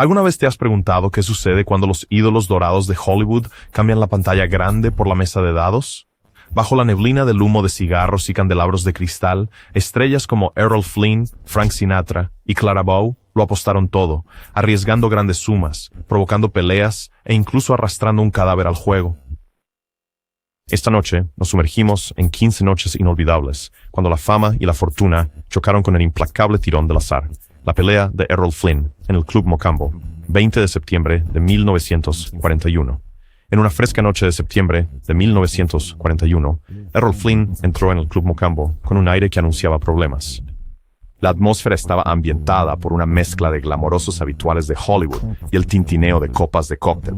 ¿Alguna vez te has preguntado qué sucede cuando los ídolos dorados de Hollywood cambian la pantalla grande por la mesa de dados? Bajo la neblina del humo de cigarros y candelabros de cristal, estrellas como Errol Flynn, Frank Sinatra y Clara Bow lo apostaron todo, arriesgando grandes sumas, provocando peleas e incluso arrastrando un cadáver al juego. Esta noche nos sumergimos en 15 noches inolvidables, cuando la fama y la fortuna chocaron con el implacable tirón del azar. La pelea de Errol Flynn en el Club Mocambo, 20 de septiembre de 1941. En una fresca noche de septiembre de 1941, Errol Flynn entró en el Club Mocambo con un aire que anunciaba problemas. La atmósfera estaba ambientada por una mezcla de glamorosos habituales de Hollywood y el tintineo de copas de cóctel.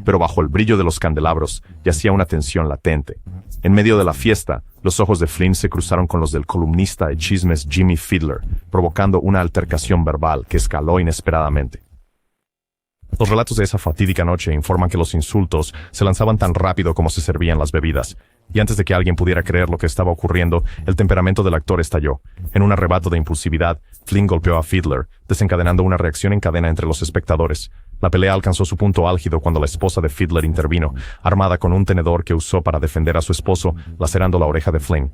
Pero bajo el brillo de los candelabros yacía una tensión latente. En medio de la fiesta, los ojos de Flynn se cruzaron con los del columnista de chismes Jimmy Fiedler, provocando una altercación verbal que escaló inesperadamente. Los relatos de esa fatídica noche informan que los insultos se lanzaban tan rápido como se servían las bebidas, y antes de que alguien pudiera creer lo que estaba ocurriendo, el temperamento del actor estalló. En un arrebato de impulsividad, Flynn golpeó a Fiedler, desencadenando una reacción en cadena entre los espectadores. La pelea alcanzó su punto álgido cuando la esposa de Fiedler intervino, armada con un tenedor que usó para defender a su esposo, lacerando la oreja de Flynn.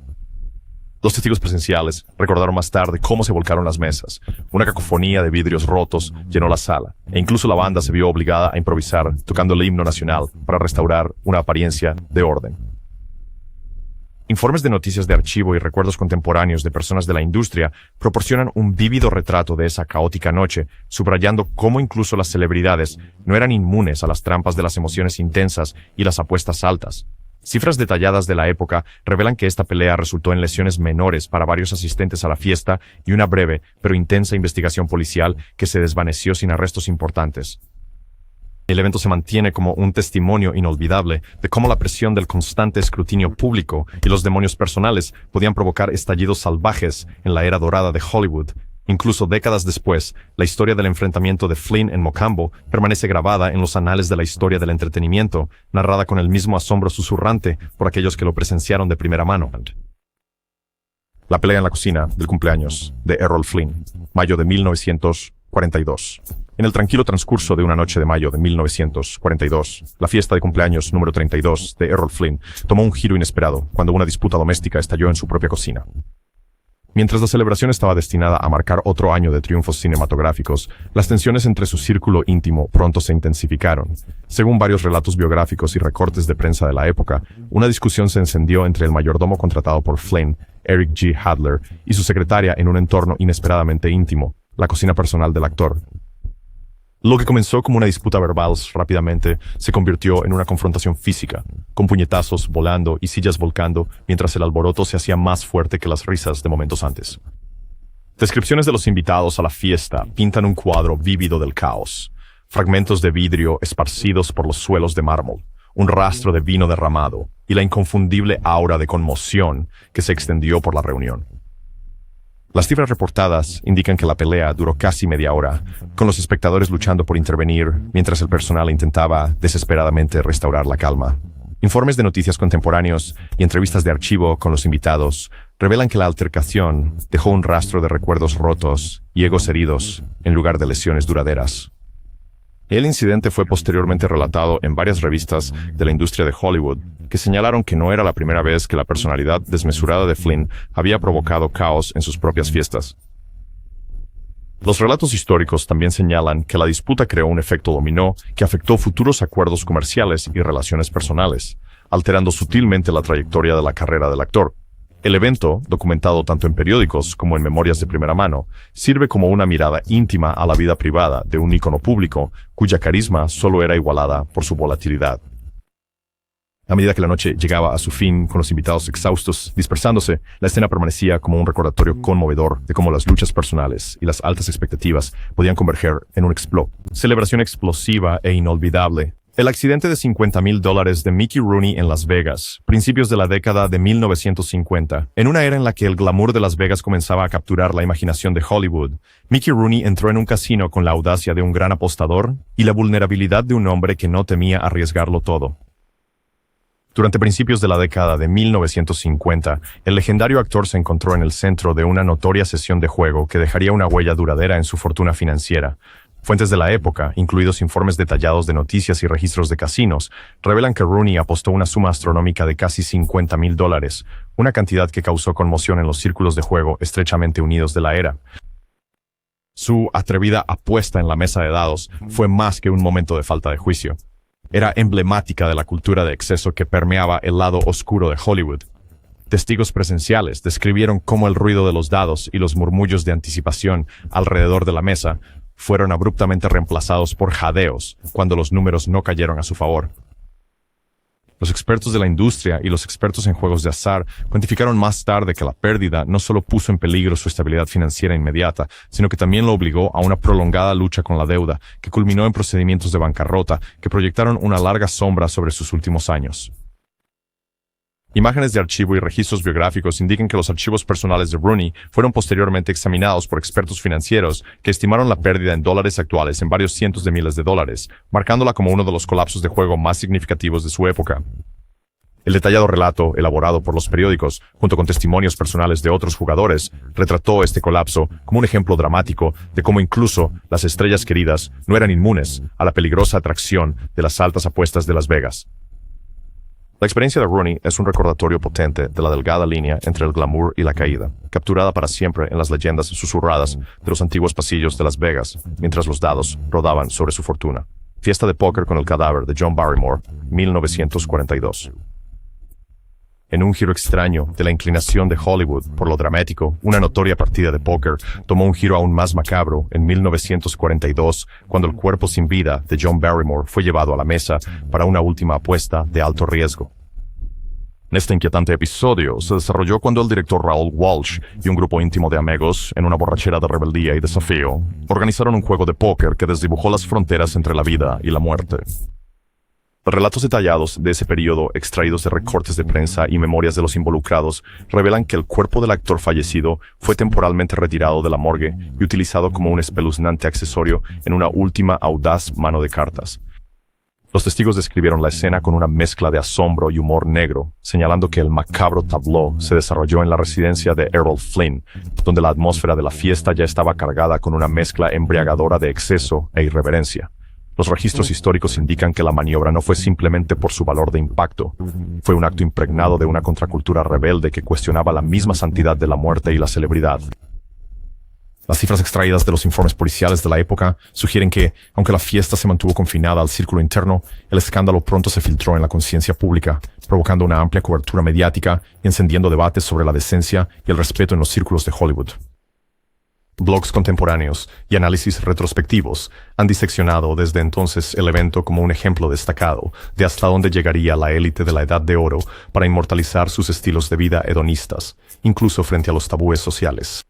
Los testigos presenciales recordaron más tarde cómo se volcaron las mesas. Una cacofonía de vidrios rotos llenó la sala, e incluso la banda se vio obligada a improvisar, tocando el himno nacional para restaurar una apariencia de orden. Informes de noticias de archivo y recuerdos contemporáneos de personas de la industria proporcionan un vívido retrato de esa caótica noche, subrayando cómo incluso las celebridades no eran inmunes a las trampas de las emociones intensas y las apuestas altas. Cifras detalladas de la época revelan que esta pelea resultó en lesiones menores para varios asistentes a la fiesta y una breve pero intensa investigación policial que se desvaneció sin arrestos importantes. El evento se mantiene como un testimonio inolvidable de cómo la presión del constante escrutinio público y los demonios personales podían provocar estallidos salvajes en la era dorada de Hollywood. Incluso décadas después, la historia del enfrentamiento de Flynn en Mocambo permanece grabada en los anales de la historia del entretenimiento, narrada con el mismo asombro susurrante por aquellos que lo presenciaron de primera mano. La pelea en la cocina del cumpleaños de Errol Flynn, mayo de 1942. En el tranquilo transcurso de una noche de mayo de 1942, la fiesta de cumpleaños número 32 de Errol Flynn tomó un giro inesperado cuando una disputa doméstica estalló en su propia cocina. Mientras la celebración estaba destinada a marcar otro año de triunfos cinematográficos, las tensiones entre su círculo íntimo pronto se intensificaron. Según varios relatos biográficos y recortes de prensa de la época, una discusión se encendió entre el mayordomo contratado por Flynn, Eric G. Hadler, y su secretaria en un entorno inesperadamente íntimo, la cocina personal del actor. Lo que comenzó como una disputa verbal rápidamente se convirtió en una confrontación física, con puñetazos volando y sillas volcando mientras el alboroto se hacía más fuerte que las risas de momentos antes. Descripciones de los invitados a la fiesta pintan un cuadro vívido del caos. Fragmentos de vidrio esparcidos por los suelos de mármol, un rastro de vino derramado y la inconfundible aura de conmoción que se extendió por la reunión. Las cifras reportadas indican que la pelea duró casi media hora, con los espectadores luchando por intervenir mientras el personal intentaba desesperadamente restaurar la calma. Informes de noticias contemporáneos y entrevistas de archivo con los invitados revelan que la altercación dejó un rastro de recuerdos rotos y egos heridos en lugar de lesiones duraderas. El incidente fue posteriormente relatado en varias revistas de la industria de Hollywood, que señalaron que no era la primera vez que la personalidad desmesurada de Flynn había provocado caos en sus propias fiestas. Los relatos históricos también señalan que la disputa creó un efecto dominó que afectó futuros acuerdos comerciales y relaciones personales, alterando sutilmente la trayectoria de la carrera del actor. El evento, documentado tanto en periódicos como en memorias de primera mano, sirve como una mirada íntima a la vida privada de un ícono público cuya carisma solo era igualada por su volatilidad. A medida que la noche llegaba a su fin, con los invitados exhaustos dispersándose, la escena permanecía como un recordatorio conmovedor de cómo las luchas personales y las altas expectativas podían converger en un celebración explosiva e inolvidable. El accidente de $50,000 de Mickey Rooney en Las Vegas, principios de la década de 1950. En una era en la que el glamour de Las Vegas comenzaba a capturar la imaginación de Hollywood, Mickey Rooney entró en un casino con la audacia de un gran apostador y la vulnerabilidad de un hombre que no temía arriesgarlo todo. Durante principios de la década de 1950, el legendario actor se encontró en el centro de una notoria sesión de juego que dejaría una huella duradera en su fortuna financiera. Fuentes de la época, incluidos informes detallados de noticias y registros de casinos, revelan que Rooney apostó una suma astronómica de casi $50,000, una cantidad que causó conmoción en los círculos de juego estrechamente unidos de la era. Su atrevida apuesta en la mesa de dados fue más que un momento de falta de juicio. Era emblemática de la cultura de exceso que permeaba el lado oscuro de Hollywood. Testigos presenciales describieron cómo el ruido de los dados y los murmullos de anticipación alrededor de la mesa fueron abruptamente reemplazados por jadeos cuando los números no cayeron a su favor. Los expertos de la industria y los expertos en juegos de azar cuantificaron más tarde que la pérdida no solo puso en peligro su estabilidad financiera inmediata, sino que también lo obligó a una prolongada lucha con la deuda, que culminó en procedimientos de bancarrota que proyectaron una larga sombra sobre sus últimos años. Imágenes de archivo y registros biográficos indican que los archivos personales de Rooney fueron posteriormente examinados por expertos financieros que estimaron la pérdida en dólares actuales en varios cientos de miles de dólares, marcándola como uno de los colapsos de juego más significativos de su época. El detallado relato, elaborado por los periódicos, junto con testimonios personales de otros jugadores, retrató este colapso como un ejemplo dramático de cómo incluso las estrellas queridas no eran inmunes a la peligrosa atracción de las altas apuestas de Las Vegas. La experiencia de Rooney es un recordatorio potente de la delgada línea entre el glamour y la caída, capturada para siempre en las leyendas susurradas de los antiguos pasillos de Las Vegas, mientras los dados rodaban sobre su fortuna. Fiesta de póker con el cadáver de John Barrymore, 1942. En un giro extraño de la inclinación de Hollywood por lo dramático, una notoria partida de póker tomó un giro aún más macabro en 1942, cuando el cuerpo sin vida de John Barrymore fue llevado a la mesa para una última apuesta de alto riesgo. Este inquietante episodio se desarrolló cuando el director Raoul Walsh y un grupo íntimo de amigos, en una borrachera de rebeldía y desafío, organizaron un juego de póker que desdibujó las fronteras entre la vida y la muerte. Relatos detallados de ese periodo, extraídos de recortes de prensa y memorias de los involucrados, revelan que el cuerpo del actor fallecido fue temporalmente retirado de la morgue y utilizado como un espeluznante accesorio en una última audaz mano de cartas. Los testigos describieron la escena con una mezcla de asombro y humor negro, señalando que el macabro tableau se desarrolló en la residencia de Errol Flynn, donde la atmósfera de la fiesta ya estaba cargada con una mezcla embriagadora de exceso e irreverencia. Los registros históricos indican que la maniobra no fue simplemente por su valor de impacto. Fue un acto impregnado de una contracultura rebelde que cuestionaba la misma santidad de la muerte y la celebridad. Las cifras extraídas de los informes policiales de la época sugieren que, aunque la fiesta se mantuvo confinada al círculo interno, el escándalo pronto se filtró en la conciencia pública, provocando una amplia cobertura mediática y encendiendo debates sobre la decencia y el respeto en los círculos de Hollywood. Blogs contemporáneos y análisis retrospectivos han diseccionado desde entonces el evento como un ejemplo destacado de hasta dónde llegaría la élite de la Edad de Oro para inmortalizar sus estilos de vida hedonistas, incluso frente a los tabúes sociales.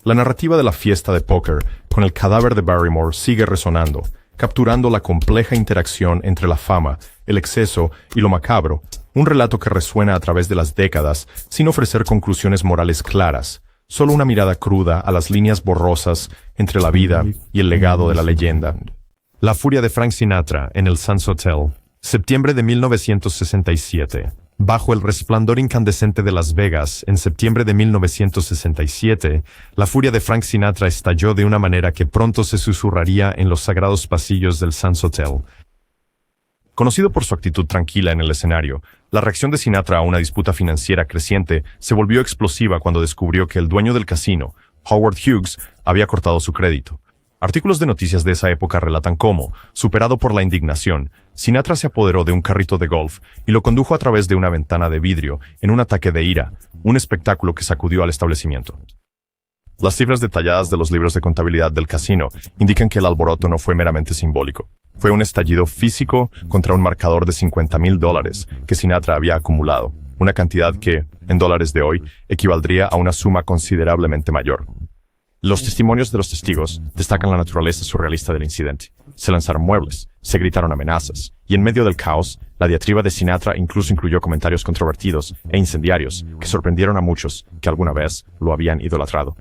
La narrativa de la fiesta de póker con el cadáver de Barrymore sigue resonando, capturando la compleja interacción entre la fama, el exceso y lo macabro, un relato que resuena a través de las décadas sin ofrecer conclusiones morales claras. Solo una mirada cruda a las líneas borrosas entre la vida y el legado de la leyenda. La furia de Frank Sinatra en el Sands Hotel, septiembre de 1967. Bajo el resplandor incandescente de Las Vegas, en septiembre de 1967, la furia de Frank Sinatra estalló de una manera que pronto se susurraría en los sagrados pasillos del Sands Hotel. Conocido por su actitud tranquila en el escenario, la reacción de Sinatra a una disputa financiera creciente se volvió explosiva cuando descubrió que el dueño del casino, Howard Hughes, había cortado su crédito. Artículos de noticias de esa época relatan cómo, superado por la indignación, Sinatra se apoderó de un carrito de golf y lo condujo a través de una ventana de vidrio en un ataque de ira, un espectáculo que sacudió al establecimiento. Las cifras detalladas de los libros de contabilidad del casino indican que el alboroto no fue meramente simbólico. Fue un estallido físico contra un marcador de $50,000 que Sinatra había acumulado, una cantidad que, en dólares de hoy, equivaldría a una suma considerablemente mayor. Los testimonios de los testigos destacan la naturaleza surrealista del incidente. Se lanzaron muebles, se gritaron amenazas, y en medio del caos, la diatriba de Sinatra incluso incluyó comentarios controvertidos e incendiarios que sorprendieron a muchos que alguna vez lo habían idolatrado.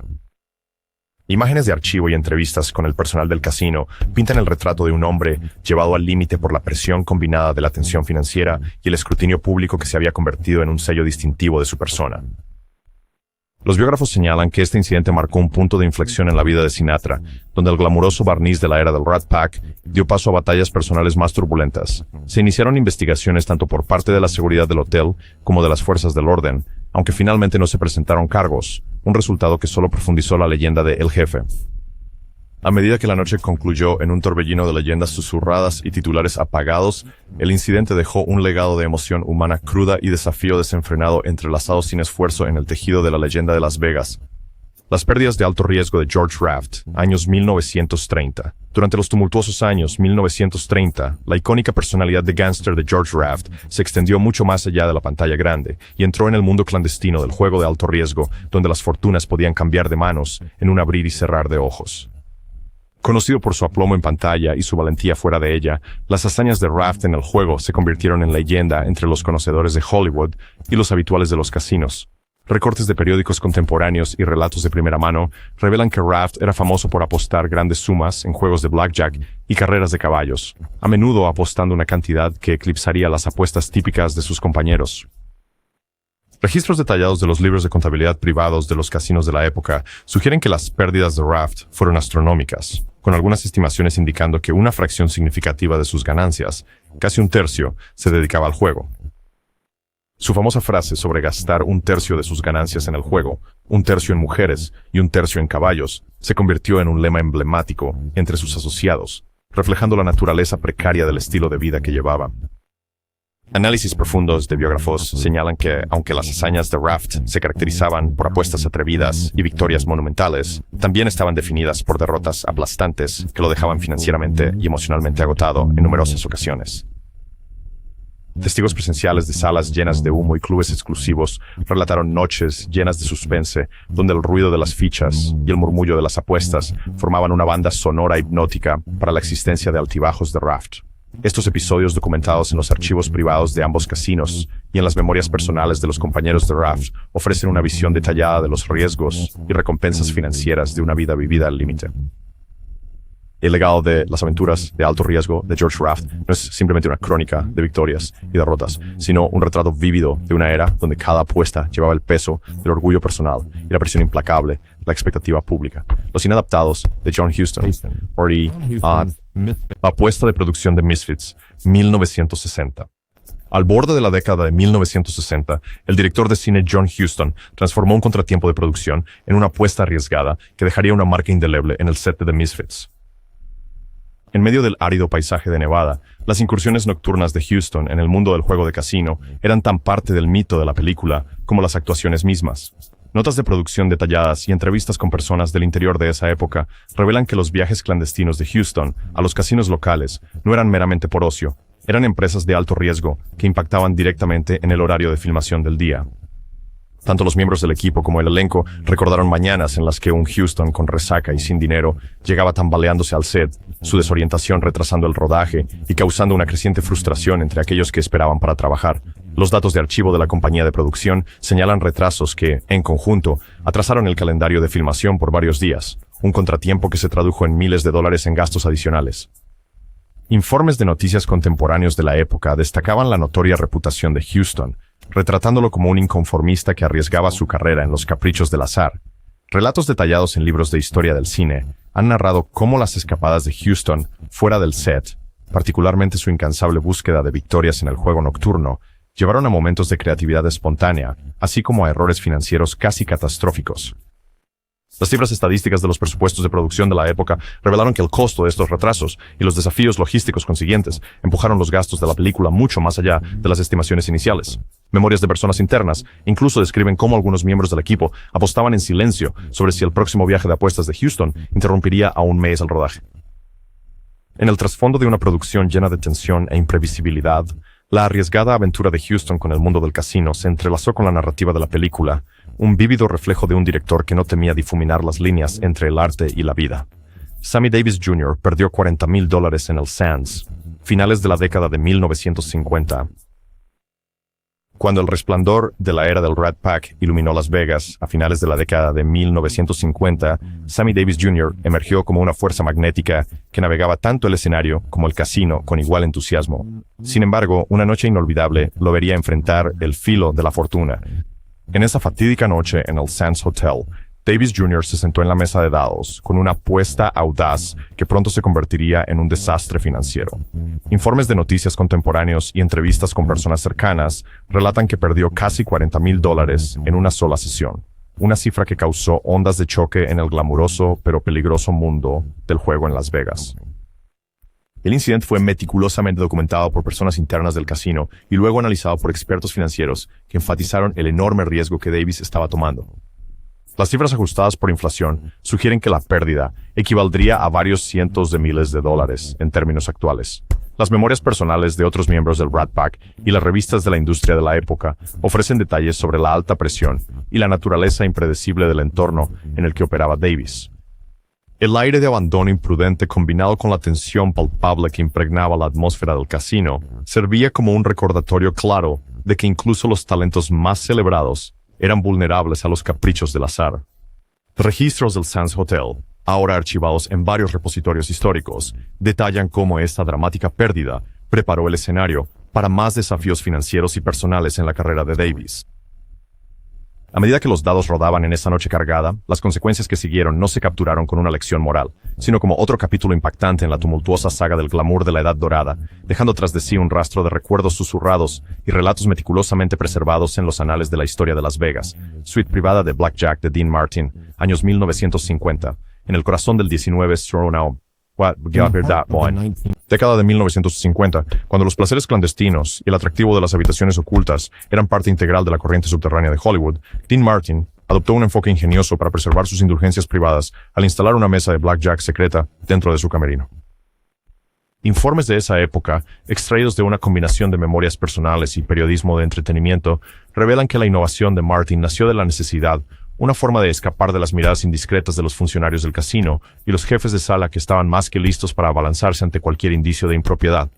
Imágenes de archivo y entrevistas con el personal del casino pintan el retrato de un hombre llevado al límite por la presión combinada de la tensión financiera y el escrutinio público que se había convertido en un sello distintivo de su persona. Los biógrafos señalan que este incidente marcó un punto de inflexión en la vida de Sinatra, donde el glamuroso barniz de la era del Rat Pack dio paso a batallas personales más turbulentas. Se iniciaron investigaciones tanto por parte de la seguridad del hotel como de las fuerzas del orden, aunque finalmente no se presentaron cargos, un resultado que solo profundizó la leyenda de El Jefe. A medida que la noche concluyó en un torbellino de leyendas susurradas y titulares apagados, el incidente dejó un legado de emoción humana cruda y desafío desenfrenado entrelazados sin esfuerzo en el tejido de la leyenda de Las Vegas. Las pérdidas de alto riesgo de George Raft, años 1930. Durante los tumultuosos años 1930, la icónica personalidad de gángster de George Raft se extendió mucho más allá de la pantalla grande y entró en el mundo clandestino del juego de alto riesgo, donde las fortunas podían cambiar de manos en un abrir y cerrar de ojos. Conocido por su aplomo en pantalla y su valentía fuera de ella, las hazañas de Raft en el juego se convirtieron en leyenda entre los conocedores de Hollywood y los habituales de los casinos. Recortes de periódicos contemporáneos y relatos de primera mano revelan que Raft era famoso por apostar grandes sumas en juegos de blackjack y carreras de caballos, a menudo apostando una cantidad que eclipsaría las apuestas típicas de sus compañeros. Registros detallados de los libros de contabilidad privados de los casinos de la época sugieren que las pérdidas de Raft fueron astronómicas, con algunas estimaciones indicando que una fracción significativa de sus ganancias, casi un tercio, se dedicaba al juego. Su famosa frase sobre gastar un tercio de sus ganancias en el juego, un tercio en mujeres y un tercio en caballos, se convirtió en un lema emblemático entre sus asociados, reflejando la naturaleza precaria del estilo de vida que llevaba. Análisis profundos de biógrafos señalan que, aunque las hazañas de Raft se caracterizaban por apuestas atrevidas y victorias monumentales, también estaban definidas por derrotas aplastantes que lo dejaban financieramente y emocionalmente agotado en numerosas ocasiones. Testigos presenciales de salas llenas de humo y clubes exclusivos relataron noches llenas de suspense, donde el ruido de las fichas y el murmullo de las apuestas formaban una banda sonora hipnótica para la existencia de altibajos de Raft. Estos episodios documentados en los archivos privados de ambos casinos y en las memorias personales de los compañeros de Raft ofrecen una visión detallada de los riesgos y recompensas financieras de una vida vivida al límite. El legado de las aventuras de alto riesgo de George Raft no es simplemente una crónica de victorias y derrotas, sino un retrato vívido de una era donde cada apuesta llevaba el peso del orgullo personal y la presión implacable de la expectativa pública. Los inadaptados de John Huston, la apuesta de producción de Misfits, 1960. Al borde de la década de 1960, el director de cine John Huston transformó un contratiempo de producción en una apuesta arriesgada que dejaría una marca indeleble en el set de The Misfits. En medio del árido paisaje de Nevada, las incursiones nocturnas de Huston en el mundo del juego de casino eran tan parte del mito de la película como las actuaciones mismas. Notas de producción detalladas y entrevistas con personas del interior de esa época revelan que los viajes clandestinos de Huston a los casinos locales no eran meramente por ocio, eran empresas de alto riesgo que impactaban directamente en el horario de filmación del día. Tanto los miembros del equipo como el elenco recordaron mañanas en las que un Huston con resaca y sin dinero llegaba tambaleándose al set, su desorientación retrasando el rodaje y causando una creciente frustración entre aquellos que esperaban para trabajar. Los datos de archivo de la compañía de producción señalan retrasos que, en conjunto, atrasaron el calendario de filmación por varios días, un contratiempo que se tradujo en miles de dólares en gastos adicionales. Informes de noticias contemporáneos de la época destacaban la notoria reputación de Huston, retratándolo como un inconformista que arriesgaba su carrera en los caprichos del azar. Relatos detallados en libros de historia del cine han narrado cómo las escapadas de Huston fuera del set, particularmente su incansable búsqueda de victorias en el juego nocturno, llevaron a momentos de creatividad espontánea, así como a errores financieros casi catastróficos. Las cifras estadísticas de los presupuestos de producción de la época revelaron que el costo de estos retrasos y los desafíos logísticos consiguientes empujaron los gastos de la película mucho más allá de las estimaciones iniciales. Memorias de personas internas incluso describen cómo algunos miembros del equipo apostaban en silencio sobre si el próximo viaje de apuestas de Huston interrumpiría a un mes el rodaje. En el trasfondo de una producción llena de tensión e imprevisibilidad, la arriesgada aventura de Huston con el mundo del casino se entrelazó con la narrativa de la película, un vívido reflejo de un director que no temía difuminar las líneas entre el arte y la vida. Sammy Davis Jr. perdió $40,000 en el Sands, finales de la década de 1950. Cuando el resplandor de la era del Rat Pack iluminó Las Vegas a finales de la década de 1950, Sammy Davis Jr. emergió como una fuerza magnética que navegaba tanto el escenario como el casino con igual entusiasmo. Sin embargo, una noche inolvidable lo vería enfrentar el filo de la fortuna. En esa fatídica noche en el Sands Hotel, Davis Jr. se sentó en la mesa de dados con una apuesta audaz que pronto se convertiría en un desastre financiero. Informes de noticias contemporáneos y entrevistas con personas cercanas relatan que perdió casi $40,000 en una sola sesión, una cifra que causó ondas de choque en el glamuroso pero peligroso mundo del juego en Las Vegas. El incidente fue meticulosamente documentado por personas internas del casino y luego analizado por expertos financieros que enfatizaron el enorme riesgo que Davis estaba tomando. Las cifras ajustadas por inflación sugieren que la pérdida equivaldría a varios cientos de miles de dólares en términos actuales. Las memorias personales de otros miembros del Rat Pack y las revistas de la industria de la época ofrecen detalles sobre la alta presión y la naturaleza impredecible del entorno en el que operaba Davis. El aire de abandono imprudente combinado con la tensión palpable que impregnaba la atmósfera del casino servía como un recordatorio claro de que incluso los talentos más celebrados eran vulnerables a los caprichos del azar. Registros del Sands Hotel, ahora archivados en varios repositorios históricos, detallan cómo esta dramática pérdida preparó el escenario para más desafíos financieros y personales en la carrera de Davis. A medida que los dados rodaban en esa noche cargada, las consecuencias que siguieron no se capturaron con una lección moral, sino como otro capítulo impactante en la tumultuosa saga del glamour de la Edad Dorada, dejando tras de sí un rastro de recuerdos susurrados y relatos meticulosamente preservados en los anales de la historia de Las Vegas. Suite privada de Blackjack de Dean Martin, años 1950, en el corazón del 19 Stronau. Década de 1950, cuando los placeres clandestinos y el atractivo de las habitaciones ocultas eran parte integral de la corriente subterránea de Hollywood, Dean Martin adoptó un enfoque ingenioso para preservar sus indulgencias privadas al instalar una mesa de blackjack secreta dentro de su camerino. Informes de esa época, extraídos de una combinación de memorias personales y periodismo de entretenimiento, revelan que la innovación de Martin nació de la necesidad, una forma de escapar de las miradas indiscretas de los funcionarios del casino y los jefes de sala que estaban más que listos para abalanzarse ante cualquier indicio de impropiedad.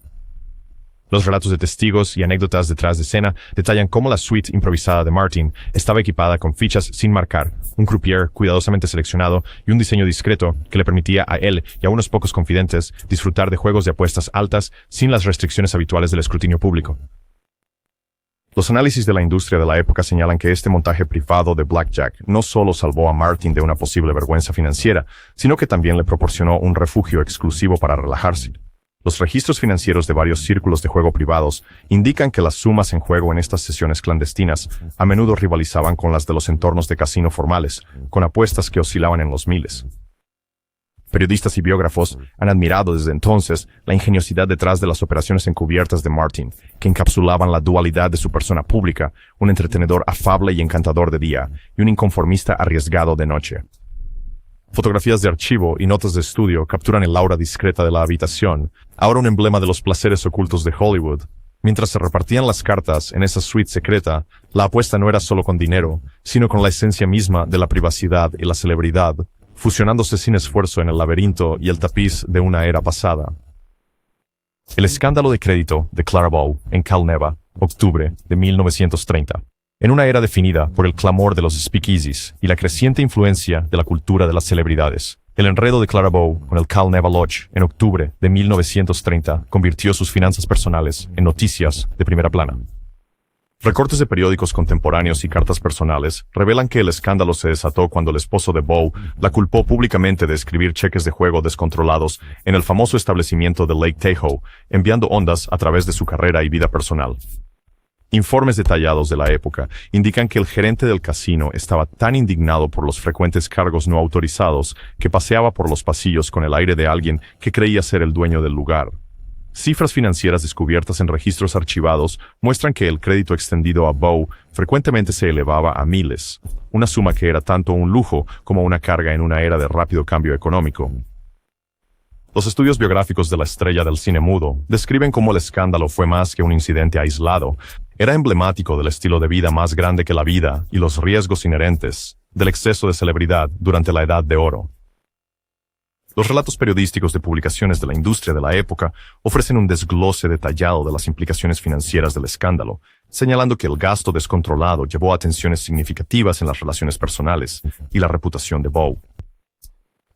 Los relatos de testigos y anécdotas detrás de escena detallan cómo la suite improvisada de Martin estaba equipada con fichas sin marcar, un croupier cuidadosamente seleccionado y un diseño discreto que le permitía a él y a unos pocos confidentes disfrutar de juegos de apuestas altas sin las restricciones habituales del escrutinio público. Los análisis de la industria de la época señalan que este montaje privado de Blackjack no solo salvó a Martin de una posible vergüenza financiera, sino que también le proporcionó un refugio exclusivo para relajarse. Los registros financieros de varios círculos de juego privados indican que las sumas en juego en estas sesiones clandestinas a menudo rivalizaban con las de los entornos de casino formales, con apuestas que oscilaban en los miles. Periodistas y biógrafos han admirado desde entonces la ingeniosidad detrás de las operaciones encubiertas de Martin, que encapsulaban la dualidad de su persona pública, un entretenedor afable y encantador de día, y un inconformista arriesgado de noche. Fotografías de archivo y notas de estudio capturan el aura discreta de la habitación, ahora un emblema de los placeres ocultos de Hollywood. Mientras se repartían las cartas en esa suite secreta, la apuesta no era solo con dinero, sino con la esencia misma de la privacidad y la celebridad, fusionándose sin esfuerzo en el laberinto y el tapiz de una era pasada. El escándalo de crédito de Clara Bow en Cal Neva, octubre de 1930. En una era definida por el clamor de los speakeasies y la creciente influencia de la cultura de las celebridades, el enredo de Clara Bow con el Cal Neva Lodge en octubre de 1930 convirtió sus finanzas personales en noticias de primera plana. Recortes de periódicos contemporáneos y cartas personales revelan que el escándalo se desató cuando el esposo de Bow la culpó públicamente de escribir cheques de juego descontrolados en el famoso establecimiento de Lake Tahoe, enviando ondas a través de su carrera y vida personal. Informes detallados de la época indican que el gerente del casino estaba tan indignado por los frecuentes cargos no autorizados que paseaba por los pasillos con el aire de alguien que creía ser el dueño del lugar. Cifras financieras descubiertas en registros archivados muestran que el crédito extendido a Bow frecuentemente se elevaba a miles, una suma que era tanto un lujo como una carga en una era de rápido cambio económico. Los estudios biográficos de la estrella del cine mudo describen cómo el escándalo fue más que un incidente aislado, era emblemático del estilo de vida más grande que la vida y los riesgos inherentes del exceso de celebridad durante la Edad de Oro. Los relatos periodísticos de publicaciones de la industria de la época ofrecen un desglose detallado de las implicaciones financieras del escándalo, señalando que el gasto descontrolado llevó a tensiones significativas en las relaciones personales y la reputación de Bow.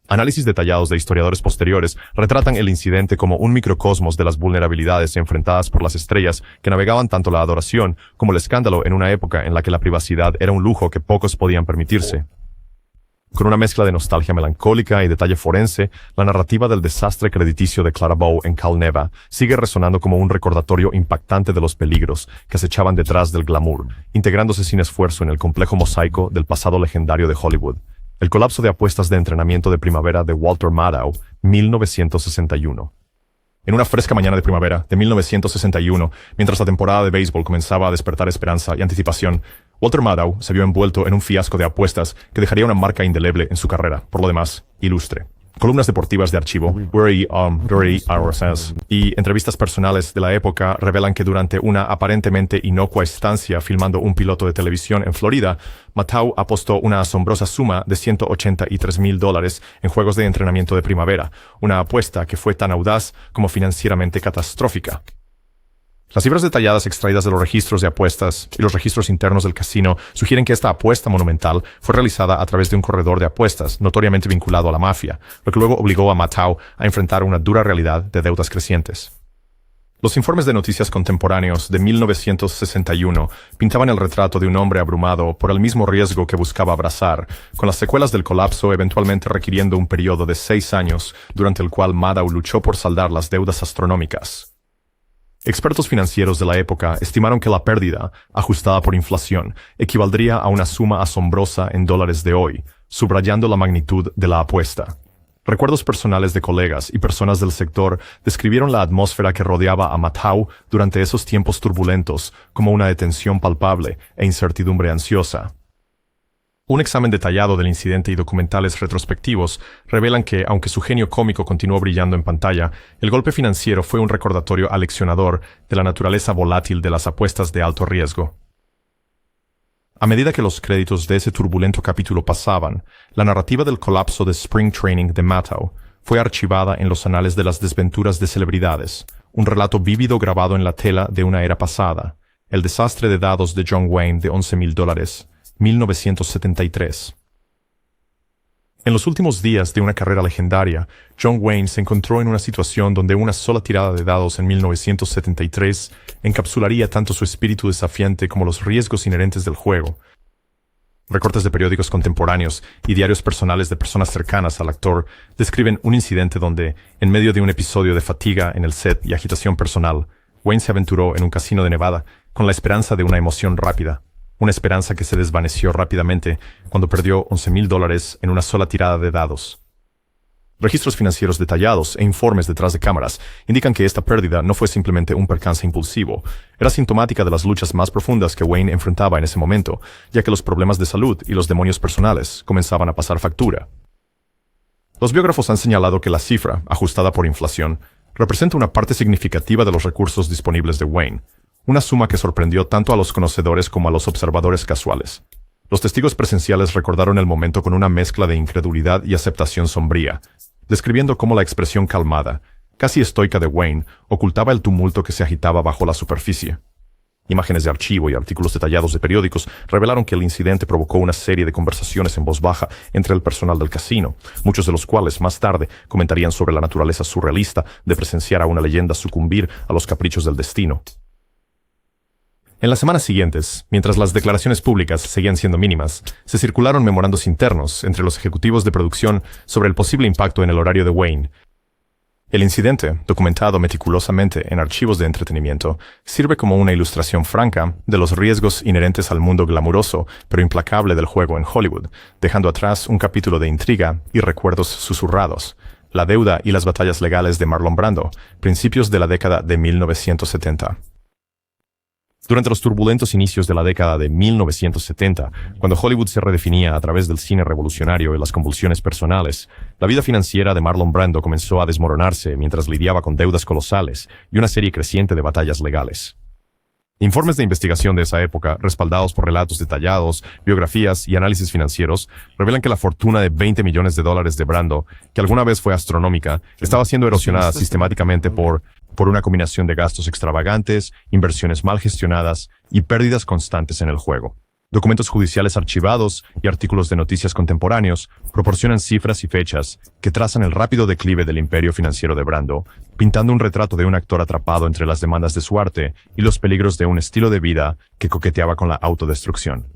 Análisis detallados de historiadores posteriores retratan el incidente como un microcosmos de las vulnerabilidades enfrentadas por las estrellas que navegaban tanto la adoración como el escándalo en una época en la que la privacidad era un lujo que pocos podían permitirse. Con una mezcla de nostalgia melancólica y detalle forense, la narrativa del desastre crediticio de Clara Bow en Cal Neva sigue resonando como un recordatorio impactante de los peligros que acechaban detrás del glamour, integrándose sin esfuerzo en el complejo mosaico del pasado legendario de Hollywood. El colapso de apuestas de entrenamiento de primavera de Walter Matthau, 1961. En una fresca mañana de primavera de 1961, mientras la temporada de béisbol comenzaba a despertar esperanza y anticipación, Walter Matthau se vio envuelto en un fiasco de apuestas que dejaría una marca indeleble en su carrera, por lo demás, ilustre. Columnas deportivas de archivo, Dirty RSS, y entrevistas personales de la época revelan que durante una aparentemente inocua estancia filmando un piloto de televisión en Florida, Matthau apostó una asombrosa suma de $183,000 en juegos de entrenamiento de primavera, una apuesta que fue tan audaz como financieramente catastrófica. Las cifras detalladas extraídas de los registros de apuestas y los registros internos del casino sugieren que esta apuesta monumental fue realizada a través de un corredor de apuestas notoriamente vinculado a la mafia, lo que luego obligó a Matthau a enfrentar una dura realidad de deudas crecientes. Los informes de noticias contemporáneos de 1961 pintaban el retrato de un hombre abrumado por el mismo riesgo que buscaba abrazar, con las secuelas del colapso eventualmente requiriendo un periodo de 6 años durante el cual Matthau luchó por saldar las deudas astronómicas. Expertos financieros de la época estimaron que la pérdida, ajustada por inflación, equivaldría a una suma asombrosa en dólares de hoy, subrayando la magnitud de la apuesta. Recuerdos personales de colegas y personas del sector describieron la atmósfera que rodeaba a Matthau durante esos tiempos turbulentos como una detención palpable e incertidumbre ansiosa. Un examen detallado del incidente y documentales retrospectivos revelan que, aunque su genio cómico continuó brillando en pantalla, el golpe financiero fue un recordatorio aleccionador de la naturaleza volátil de las apuestas de alto riesgo. A medida que los créditos de ese turbulento capítulo pasaban, la narrativa del colapso de Spring Training de Matthau fue archivada en los anales de las desventuras de celebridades, un relato vívido grabado en la tela de una era pasada, el desastre de dados de John Wayne de $11,000, 1973. En los últimos días de una carrera legendaria, John Wayne se encontró en una situación donde una sola tirada de dados en 1973 encapsularía tanto su espíritu desafiante como los riesgos inherentes del juego. Recortes de periódicos contemporáneos y diarios personales de personas cercanas al actor describen un incidente donde, en medio de un episodio de fatiga en el set y agitación personal, Wayne se aventuró en un casino de Nevada con la esperanza de una emoción rápida. Una esperanza que se desvaneció rápidamente cuando perdió $11,000 en una sola tirada de dados. Registros financieros detallados e informes detrás de cámaras indican que esta pérdida no fue simplemente un percance impulsivo, era sintomática de las luchas más profundas que Wayne enfrentaba en ese momento, ya que los problemas de salud y los demonios personales comenzaban a pasar factura. Los biógrafos han señalado que la cifra, ajustada por inflación, representa una parte significativa de los recursos disponibles de Wayne, una suma que sorprendió tanto a los conocedores como a los observadores casuales. Los testigos presenciales recordaron el momento con una mezcla de incredulidad y aceptación sombría, describiendo cómo la expresión calmada, casi estoica de Wayne, ocultaba el tumulto que se agitaba bajo la superficie. Imágenes de archivo y artículos detallados de periódicos revelaron que el incidente provocó una serie de conversaciones en voz baja entre el personal del casino, muchos de los cuales más tarde comentarían sobre la naturaleza surrealista de presenciar a una leyenda sucumbir a los caprichos del destino. En las semanas siguientes, mientras las declaraciones públicas seguían siendo mínimas, se circularon memorandos internos entre los ejecutivos de producción sobre el posible impacto en el horario de Wayne. El incidente, documentado meticulosamente en archivos de entretenimiento, sirve como una ilustración franca de los riesgos inherentes al mundo glamuroso pero implacable del juego en Hollywood, dejando atrás un capítulo de intriga y recuerdos susurrados, la deuda y las batallas legales de Marlon Brando, principios de la década de 1970. Durante los turbulentos inicios de la década de 1970, cuando Hollywood se redefinía a través del cine revolucionario y las convulsiones personales, la vida financiera de Marlon Brando comenzó a desmoronarse mientras lidiaba con deudas colosales y una serie creciente de batallas legales. Informes de investigación de esa época, respaldados por relatos detallados, biografías y análisis financieros, revelan que la fortuna de $20 millones de Brando, que alguna vez fue astronómica, estaba siendo erosionada sistemáticamente por una combinación de gastos extravagantes, inversiones mal gestionadas y pérdidas constantes en el juego. Documentos judiciales archivados y artículos de noticias contemporáneos proporcionan cifras y fechas que trazan el rápido declive del imperio financiero de Brando, pintando un retrato de un actor atrapado entre las demandas de su arte y los peligros de un estilo de vida que coqueteaba con la autodestrucción.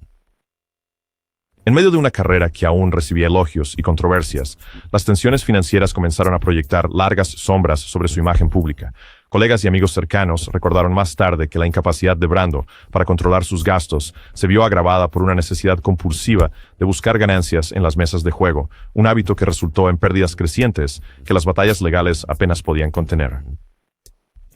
En medio de una carrera que aún recibía elogios y controversias, las tensiones financieras comenzaron a proyectar largas sombras sobre su imagen pública. Colegas y amigos cercanos recordaron más tarde que la incapacidad de Brando para controlar sus gastos se vio agravada por una necesidad compulsiva de buscar ganancias en las mesas de juego, un hábito que resultó en pérdidas crecientes que las batallas legales apenas podían contener.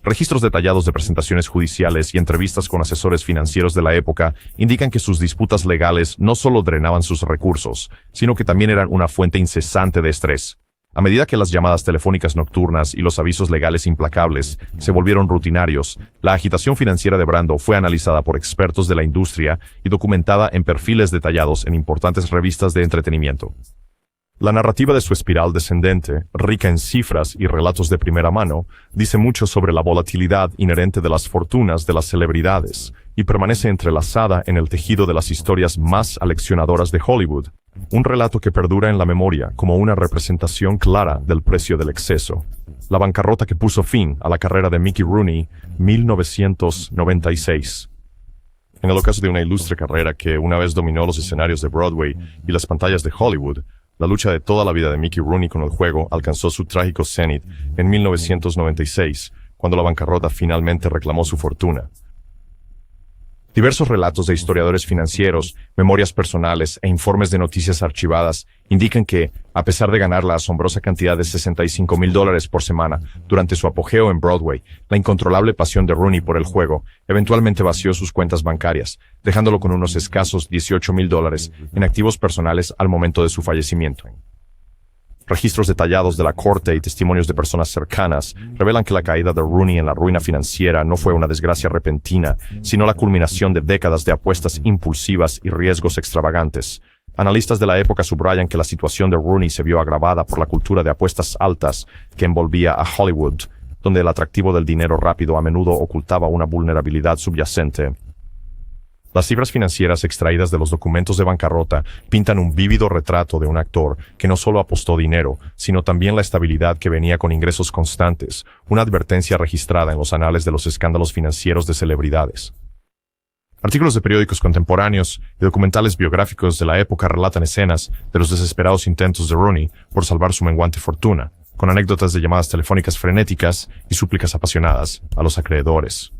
Registros detallados de presentaciones judiciales y entrevistas con asesores financieros de la época indican que sus disputas legales no solo drenaban sus recursos, sino que también eran una fuente incesante de estrés. A medida que las llamadas telefónicas nocturnas y los avisos legales implacables se volvieron rutinarios, la agitación financiera de Brando fue analizada por expertos de la industria y documentada en perfiles detallados en importantes revistas de entretenimiento. La narrativa de su espiral descendente, rica en cifras y relatos de primera mano, dice mucho sobre la volatilidad inherente de las fortunas de las celebridades y permanece entrelazada en el tejido de las historias más aleccionadoras de Hollywood, un relato que perdura en la memoria como una representación clara del precio del exceso. La bancarrota que puso fin a la carrera de Mickey Rooney, 1996. En el ocaso de una ilustre carrera que una vez dominó los escenarios de Broadway y las pantallas de Hollywood, la lucha de toda la vida de Mickey Rooney con el juego alcanzó su trágico cenit en 1996, cuando la bancarrota finalmente reclamó su fortuna. Diversos relatos de historiadores financieros, memorias personales e informes de noticias archivadas indican que, a pesar de ganar la asombrosa cantidad de $65,000 por semana durante su apogeo en Broadway, la incontrolable pasión de Rooney por el juego eventualmente vació sus cuentas bancarias, dejándolo con unos escasos $18,000 en activos personales al momento de su fallecimiento. Registros detallados de la corte y testimonios de personas cercanas revelan que la caída de Rooney en la ruina financiera no fue una desgracia repentina, sino la culminación de décadas de apuestas impulsivas y riesgos extravagantes. Analistas de la época subrayan que la situación de Rooney se vio agravada por la cultura de apuestas altas que envolvía a Hollywood, donde el atractivo del dinero rápido a menudo ocultaba una vulnerabilidad subyacente. Las cifras financieras extraídas de los documentos de bancarrota pintan un vívido retrato de un actor que no solo apostó dinero, sino también la estabilidad que venía con ingresos constantes, una advertencia registrada en los anales de los escándalos financieros de celebridades. Artículos de periódicos contemporáneos y documentales biográficos de la época relatan escenas de los desesperados intentos de Rooney por salvar su menguante fortuna, con anécdotas de llamadas telefónicas frenéticas y súplicas apasionadas a los acreedores.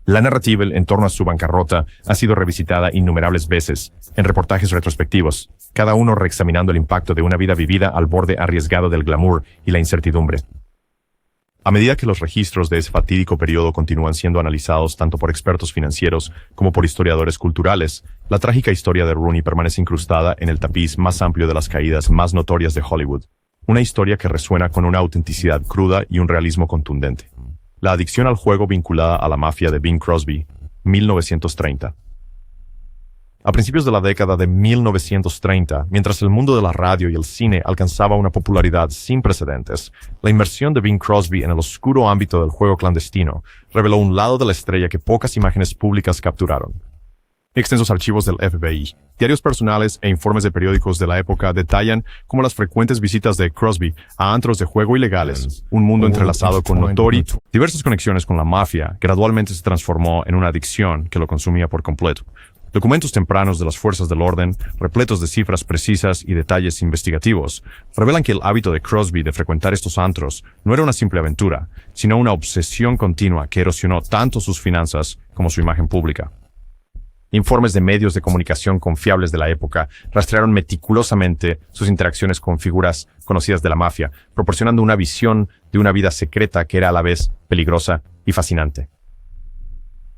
La narrativa en torno a su bancarrota ha sido revisitada innumerables veces en reportajes retrospectivos, cada uno reexaminando el impacto de una vida vivida al borde arriesgado del glamour y la incertidumbre. A medida que los registros de ese fatídico periodo continúan siendo analizados tanto por expertos financieros como por historiadores culturales, la trágica historia de Rooney permanece incrustada en el tapiz más amplio de las caídas más notorias de Hollywood, una historia que resuena con una autenticidad cruda y un realismo contundente. La adicción al juego vinculada a la mafia de Bing Crosby, 1930. A principios de la década de 1930, mientras el mundo de la radio y el cine alcanzaba una popularidad sin precedentes, la inmersión de Bing Crosby en el oscuro ámbito del juego clandestino reveló un lado de la estrella que pocas imágenes públicas capturaron. Extensos archivos del FBI, diarios personales e informes de periódicos de la época detallan cómo las frecuentes visitas de Crosby a antros de juego ilegales, un mundo entrelazado con notori, diversas conexiones con la mafia, gradualmente se transformó en una adicción que lo consumía por completo. Documentos tempranos de las fuerzas del orden, repletos de cifras precisas y detalles investigativos, revelan que el hábito de Crosby de frecuentar estos antros no era una simple aventura, sino una obsesión continua que erosionó tanto sus finanzas como su imagen pública. Informes de medios de comunicación confiables de la época rastrearon meticulosamente sus interacciones con figuras conocidas de la mafia, proporcionando una visión de una vida secreta que era a la vez peligrosa y fascinante.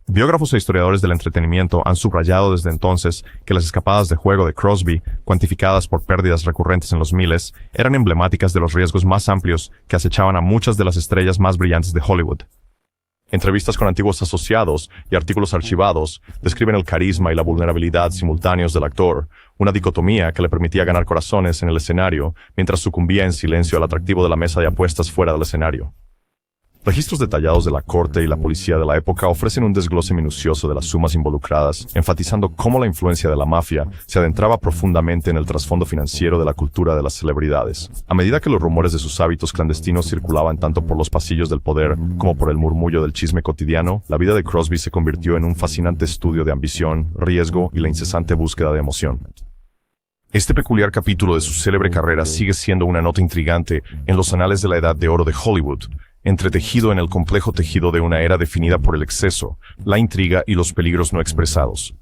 Biógrafos e historiadores del entretenimiento han subrayado desde entonces que las escapadas de juego de Crosby, cuantificadas por pérdidas recurrentes en los miles, eran emblemáticas de los riesgos más amplios que acechaban a muchas de las estrellas más brillantes de Hollywood. Entrevistas con antiguos asociados y artículos archivados describen el carisma y la vulnerabilidad simultáneos del actor, una dicotomía que le permitía ganar corazones en el escenario mientras sucumbía en silencio al atractivo de la mesa de apuestas fuera del escenario. Registros detallados de la corte y la policía de la época ofrecen un desglose minucioso de las sumas involucradas, enfatizando cómo la influencia de la mafia se adentraba profundamente en el trasfondo financiero de la cultura de las celebridades. A medida que los rumores de sus hábitos clandestinos circulaban tanto por los pasillos del poder como por el murmullo del chisme cotidiano, la vida de Crosby se convirtió en un fascinante estudio de ambición, riesgo y la incesante búsqueda de emoción. Este peculiar capítulo de su célebre carrera sigue siendo una nota intrigante en los anales de la Edad de Oro de Hollywood, entretejido en el complejo tejido de una era definida por el exceso, la intriga y los peligros no expresados.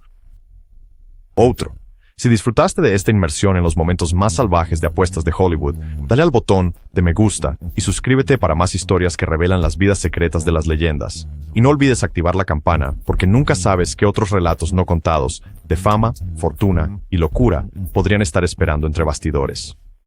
Otro. Si disfrutaste de esta inmersión en los momentos más salvajes de apuestas de Hollywood, dale al botón de me gusta y suscríbete para más historias que revelan las vidas secretas de las leyendas. Y no olvides activar la campana, porque nunca sabes qué otros relatos no contados, de fama, fortuna y locura, podrían estar esperando entre bastidores.